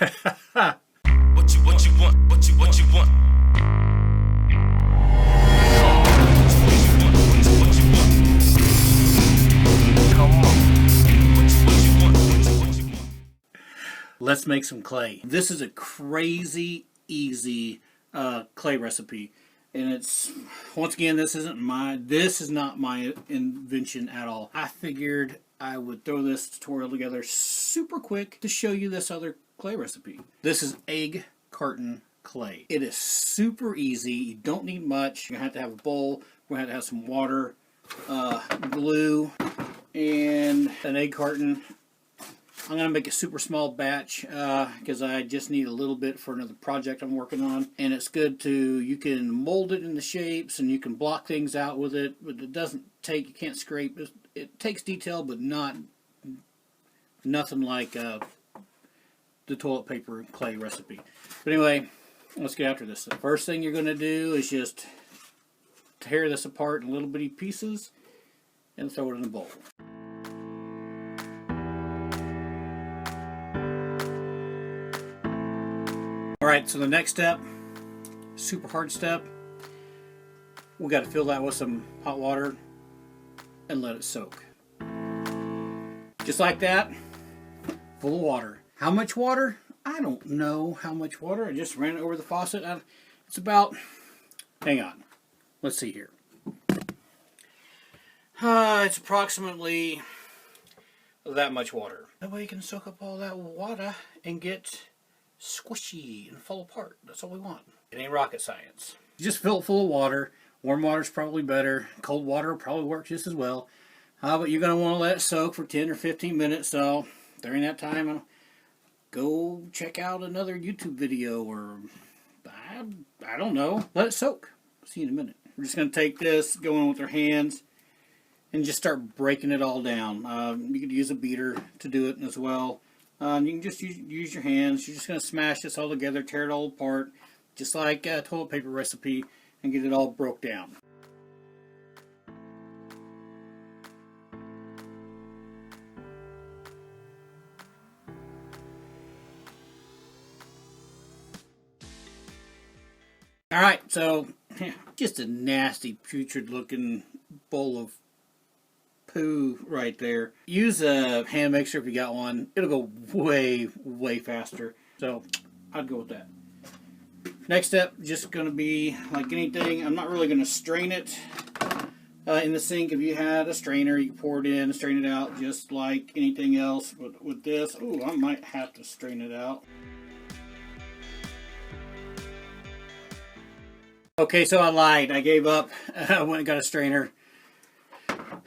What you want? What you want? Let's make some clay. This is a crazy easy clay recipe, and it's, once again, this is not my invention at all. I figured I would throw this tutorial together super quick to show you this other clay recipe. This is Egg Carton Clay. It is super easy. You don't need much. You're gonna have to have a bowl. We're gonna have to have some water, glue, and an egg carton. I'm going to make a super small batch because I just need a little bit for another project I'm working on. And it's good to, you can mold it into shapes and you can block things out with it, but it doesn't take, you can't scrape. It takes detail, but nothing like the toilet paper clay recipe. But anyway, let's get after this. The first thing you're going to do is just tear this apart in little bitty pieces and throw it in a bowl. Alright, so the next step, super hard step, we got to fill that with some hot water and let it soak. Just like that, full of water. How much water? I don't know how much water. I just ran it over the faucet. It's about, hang on, let's see here. It's approximately that much water. That way you can soak up all that water and get squishy and fall apart. That's all we want. It ain't rocket science. You just fill it full of water. Warm water is probably better. Cold water probably works just as well. But you're going to want to let it soak for 10 or 15 minutes. So during that time, go check out another YouTube video, or I don't know. Let it soak. See you in a minute. We're just going to take this, go in with our hands, and just start breaking it all down. You could use a beater to do it as well. You can just use your hands. You're just going to smash this all together, tear it all apart, just like a toilet paper recipe, and get it all broke down. Alright, so just a nasty, putrid looking bowl of poo right there. Use a hand mixer if you got one. It'll go way faster. So I'd go with that. Next step, just going to be like anything. I'm not really going to strain it in the sink. If you had a strainer, you can pour it in, strain it out just like anything else. But with this, ooh, I might have to strain it out. Okay, so I lied. I gave up. I went and got a strainer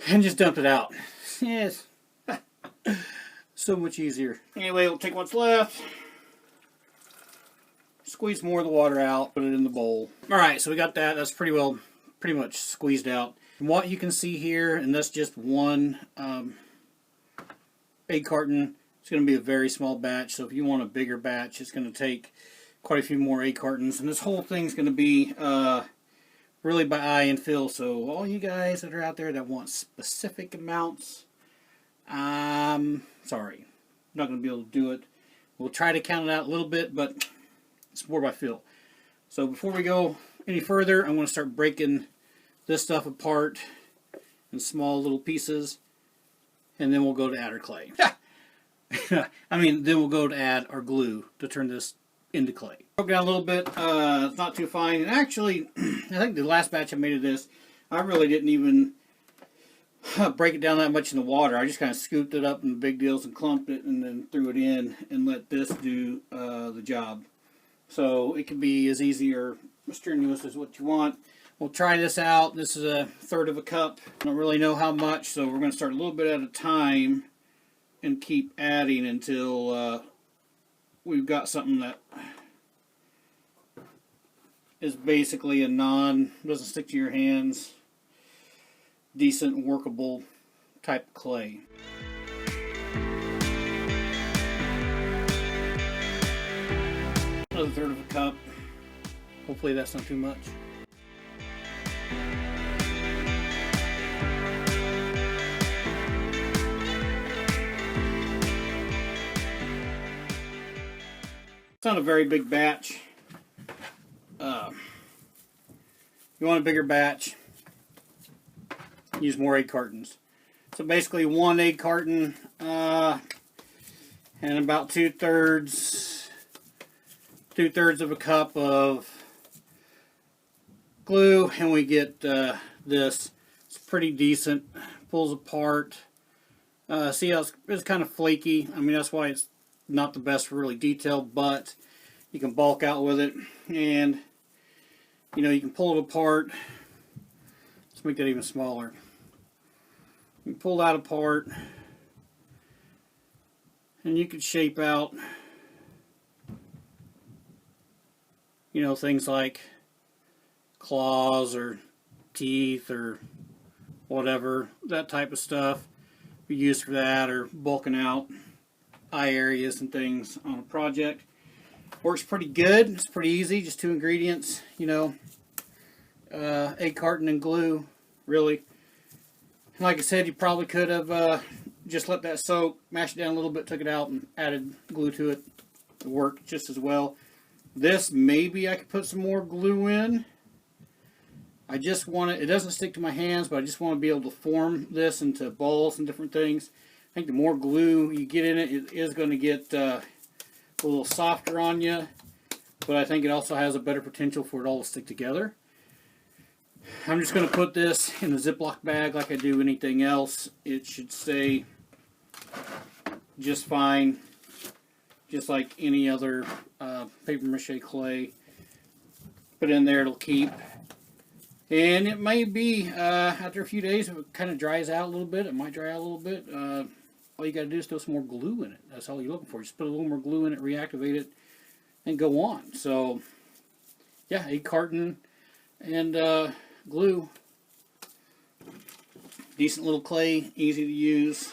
and just dumped it out. Yes. So much easier. Anyway, we'll take what's left. Squeeze more of the water out. Put it in the bowl. Alright, so we got that. That's pretty much squeezed out. From what you can see here, and that's just one egg carton, it's going to be a very small batch. So if you want a bigger batch, it's going to take quite a few more egg cartons. And this whole thing's going to be really by eye and feel. So all you guys that are out there that want specific amounts, sorry, I'm not going to be able to do it. We'll try to count it out a little bit, but it's more by feel. So before we go any further, I'm going to start breaking this stuff apart in small little pieces, and then we'll go to add our clay. then we'll go to add our glue to turn this into clay. Broke down a little bit. It's not too fine. And actually, I think the last batch I made of this, I really didn't even break it down that much in the water. I just kind of scooped it up in the big deals and clumped it and then threw it in and let this do the job. So it can be as easy or strenuous as what you want. We'll try this out. This is 1/3 of a cup. I don't really know how much, so we're going to start a little bit at a time and keep adding until we've got something that is basically a doesn't stick to your hands, decent, workable type clay. Another 1/3 of a cup. Hopefully that's not too much. not a very big batch. You want a bigger batch, use more egg cartons. So basically 1 egg carton and about 2/3 of a cup of glue, and we get this. It's pretty decent. Pulls apart. See how it's kind of flaky. I mean, that's why it's not the best for really detailed, but you can bulk out with it, and you know, you can pull it apart. Let's make that even smaller. You can pull that apart, and you can shape out, you know, things like claws or teeth or whatever, that type of stuff be used for that, or bulking out eye areas and things on a project. Works pretty good. It's pretty easy, just 2 ingredients, you know, egg carton and glue, really. Like I said, you probably could have just let that soak, mashed it down a little bit, took it out, and added glue to it. It worked just as well. This, maybe I could put some more glue in. I just want it doesn't stick to my hands, but I just want to be able to form this into balls and different things. I think the more glue you get in it, it is going to get a little softer on you, but I think it also has a better potential for it all to stick together. I'm just going to put this in a Ziploc bag like I do anything else. It should stay just fine, just like any other paper mache clay. Put it in there, it'll keep. And it may be, after a few days, if it kind of dries out a little bit, it might dry out a little bit. All you got to do is throw some more glue in it. That's all you're looking for. Just put a little more glue in it, reactivate it, and go on. So, yeah, egg carton and glue. Decent little clay, easy to use,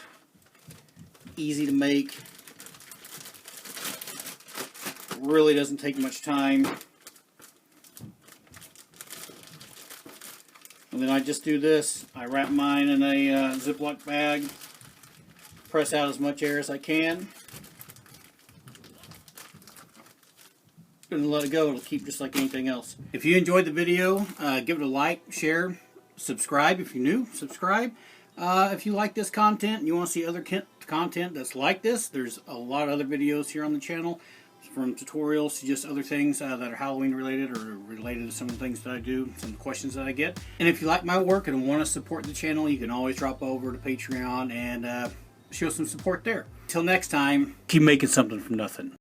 easy to make. Really doesn't take much time. And then I just do this. I wrap mine in a Ziploc bag, press out as much air as I can, and let it go. It'll keep just like anything else. If you enjoyed the video, give it a like, share, subscribe if you're new, subscribe. If you like this content and you want to see other content that's like this, there's a lot of other videos here on the channel, from tutorials to just other things that are Halloween related or related to some of the things that I do, some of the questions that I get. And if you like my work and want to support the channel, you can always drop over to Patreon and show some support there. Till next time, keep making something from nothing.